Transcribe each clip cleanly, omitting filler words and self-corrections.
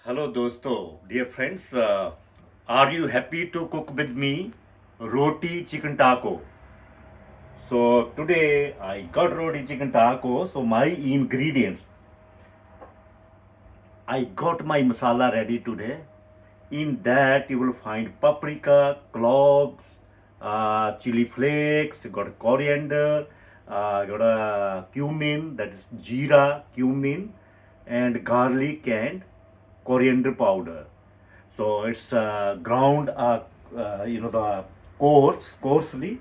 Hello, dosto, dear friends. Are you happy to cook with me roti chicken taco? So today I got roti chicken taco. So my ingredients, I got my masala ready today. In that you will find paprika, cloves, chili flakes. You got coriander, got a cumin, that is jeera, cumin, and garlic and coriander powder. So it's ground, the coarsely,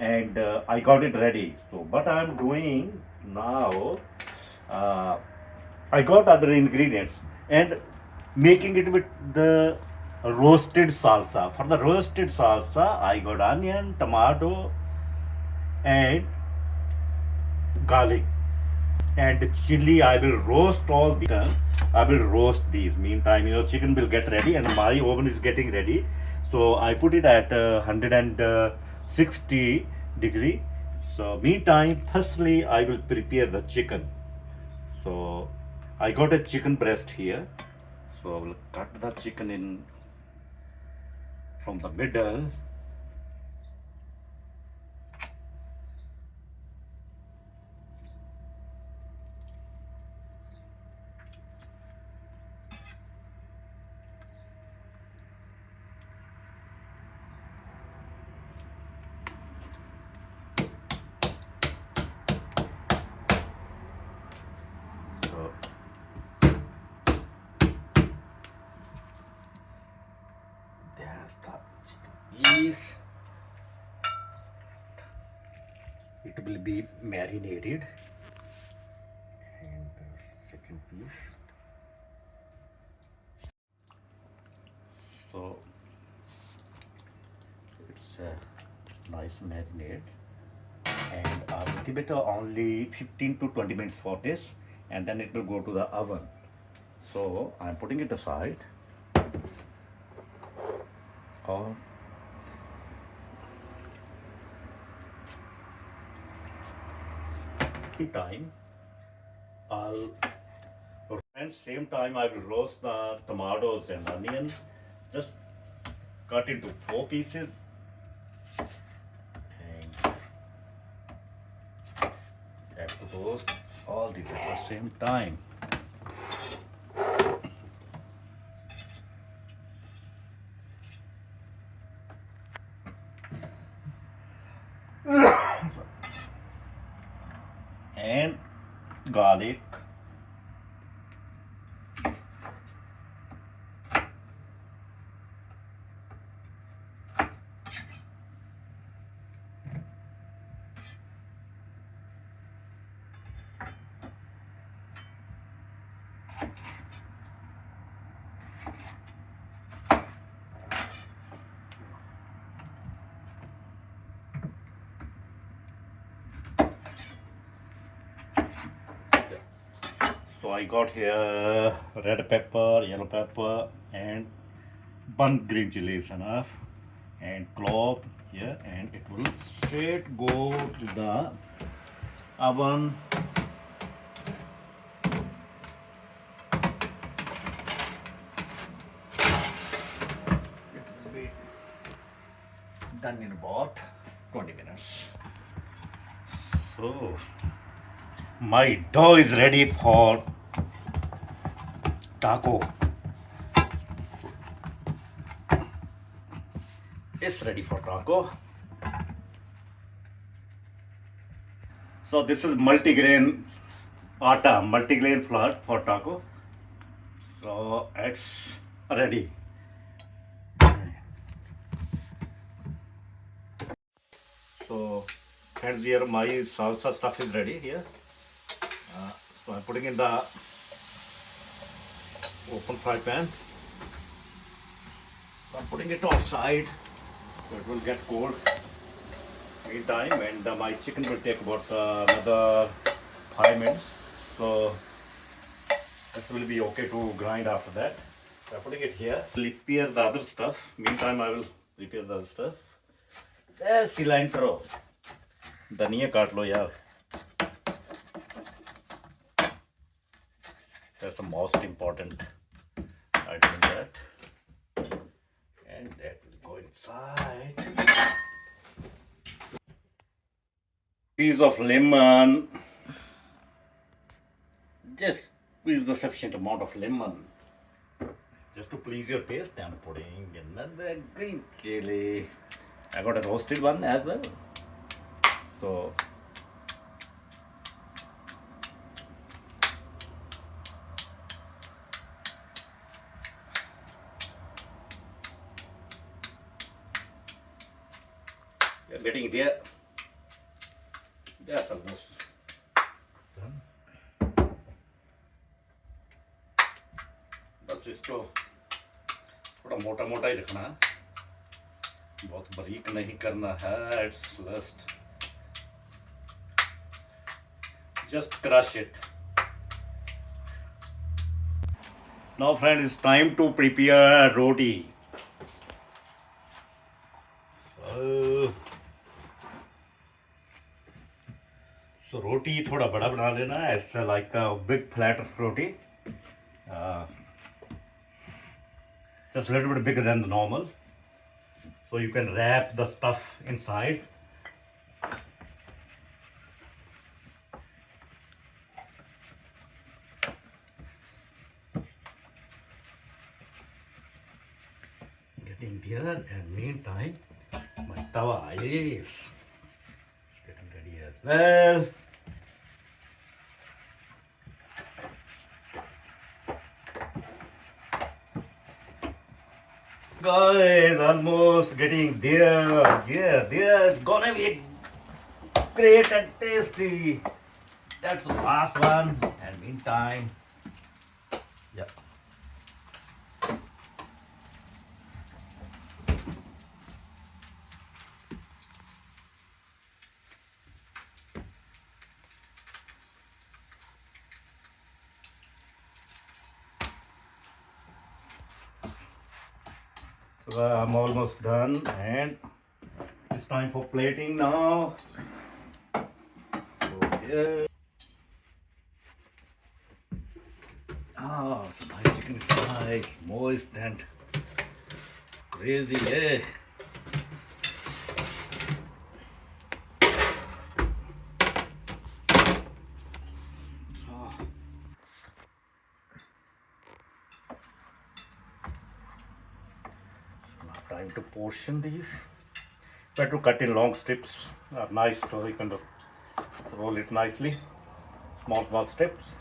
and I got it ready. So what I'm doing now, uh, I got other ingredients and making it with the roasted salsa. For the roasted salsa, I got onion, tomato, and garlic and chili. I will roast all these. I will roast these. Meantime, chicken will get ready and my oven is getting ready. So I put it at 160 degree. So meantime, firstly I will prepare the chicken. So I got a chicken breast here. So I will cut the chicken in from the middle. So there's the chicken piece. It will be marinated. And the second piece. So it's a nice marinade, and I will give it only 15 to 20 minutes for this, and then it will go to the oven. So I'm putting it aside. Or time I'll and same time I will roast the tomatoes and onion. Just cut into 4 pieces and have to roast all these at the same time. And garlic. So I got here red pepper, yellow pepper, and one green chili is enough, and clove here, and it will straight go to the oven. It will be done in about 20 minutes. So my dough is ready for taco. It's ready for taco. So this is multigrain multigrain flour for taco. So it's ready. So friends, here my salsa stuff is ready here. So I'm putting in the open fry pan. So I'm putting it outside so it will get cold. Meantime, and my chicken will take about another 5 minutes. So this will be okay to grind after that. So I'm putting it here. Prepare the other stuff. Meantime, I will prepare the other stuff. Cilantro. धनिया काट लो यार. That's the most important inside. Piece of lemon. Just squeeze the sufficient amount of lemon. Just to please your taste, I'm putting another green chili. I got a roasted one as well. So you're getting there. That's almost done. बस इसको थोड़ा मोटा मोटा ही रखना है, बहुत बारीक नहीं करना है. It's just crush it. Now friends, it's time to prepare roti. So roti थोड़ा बड़ा बना लेना है, ऐसा like a big flat roti. Just a little bit bigger than the normal, so you can wrap the stuff inside. Getting there, and meantime my tawa is getting ready as well. Guys, almost getting there. Yeah, it's gonna be great and tasty. That's the last one. And meantime, yeah. So I'm almost done, and it's time for plating now. Okay. So my chicken is nice, moist, and crazy, yeah. Time to portion these. Try to cut in long strips. Are nice, so you can roll it nicely. Small strips.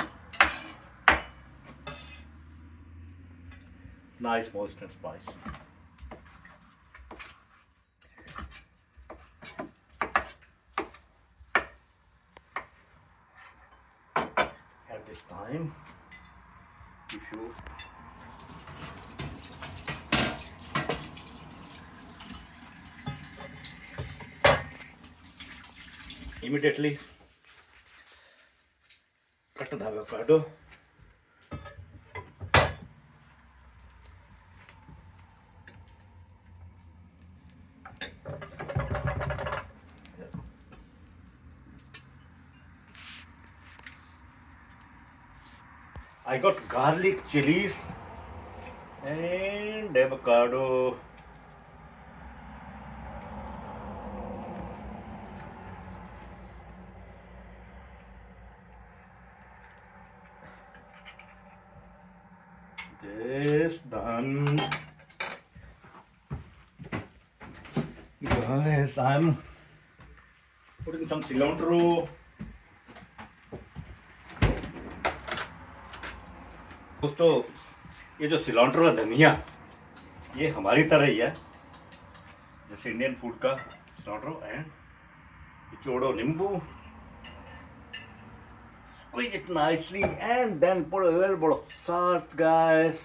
Nice, moist and spice. At this time, if you immediately cut the avocado. I got garlic, chilies, and avocado. This done. Guys, I'm putting some cilantro. दोस्तों, ये जो cylinder है धनिया, ये हमारी तरह ही है, जैसे इंडियन फूड का सिलेंडर. एंड निचोड़ो नींबू, squeeze it nicely, and then put a little bit of salt, guys,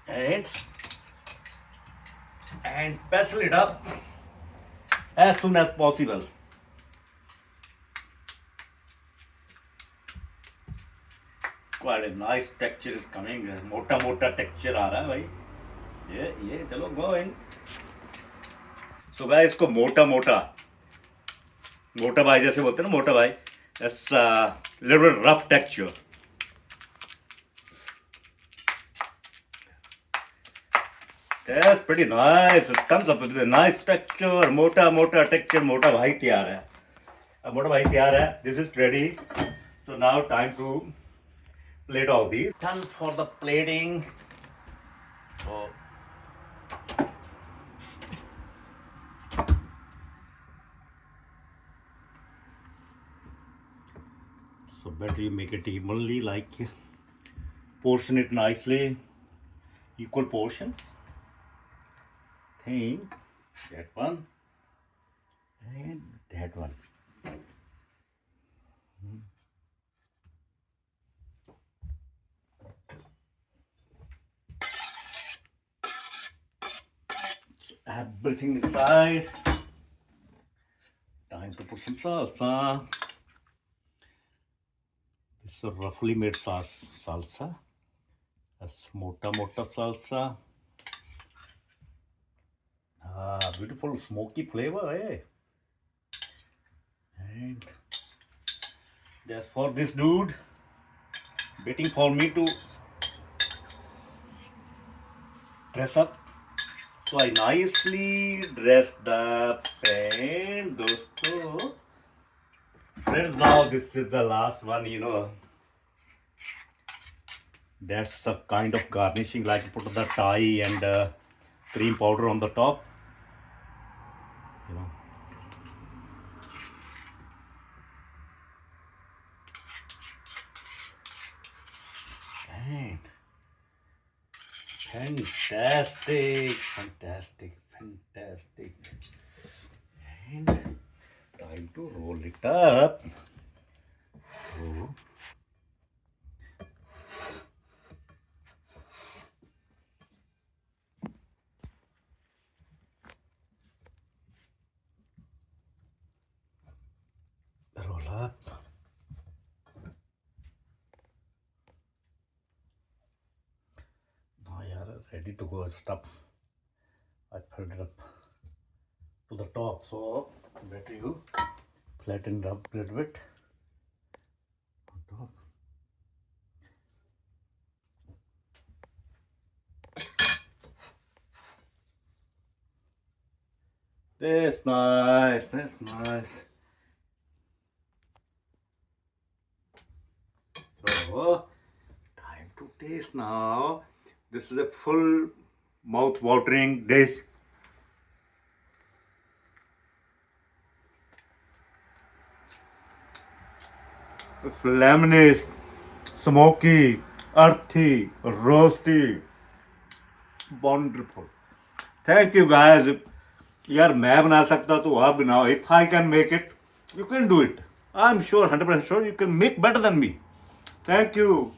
and pestle it up as soon as possible. Quite a nice texture is coming. मोटा texture आ रहा है भाई. ये चलो go in. So guys, इसको मोटा भाई जैसे बोलते हैं ना, मोटा भाई. That's a little bit rough texture. That's pretty nice. It comes up with a nice texture. मोटा texture. मोटा भाई तैयार है. अब मोटा भाई तैयार है. This is ready. So now time to plate all these. Done for the plating. So better you make it evenly, like portion it nicely, equal portions. Think that one and that one. Everything inside. Time to put some salsa. This is a roughly made salsa. That's mota salsa. Beautiful smoky flavor, eh? And that's for this dude waiting for me to dress up. So I nicely dressed up, and dosto, friends, now this is the last one, you know. That's the kind of garnishing, like put the tie and cream powder on the top, you know. And fantastic. And time to roll it up. Oh. Roll up. Now you are ready to go. Stuff. I filled it up to the top, so better you flatten it up a little bit on top. That's nice. So, time to taste now. This is a full mouth-watering dish. Lemonish, smoky, earthy, roasty. Wonderful. Thank you guys. यार मैं बना सकता तो आप बनाओ. If I can make it, you can do it. I'm sure, 100% sure you can make better than me. Thank you.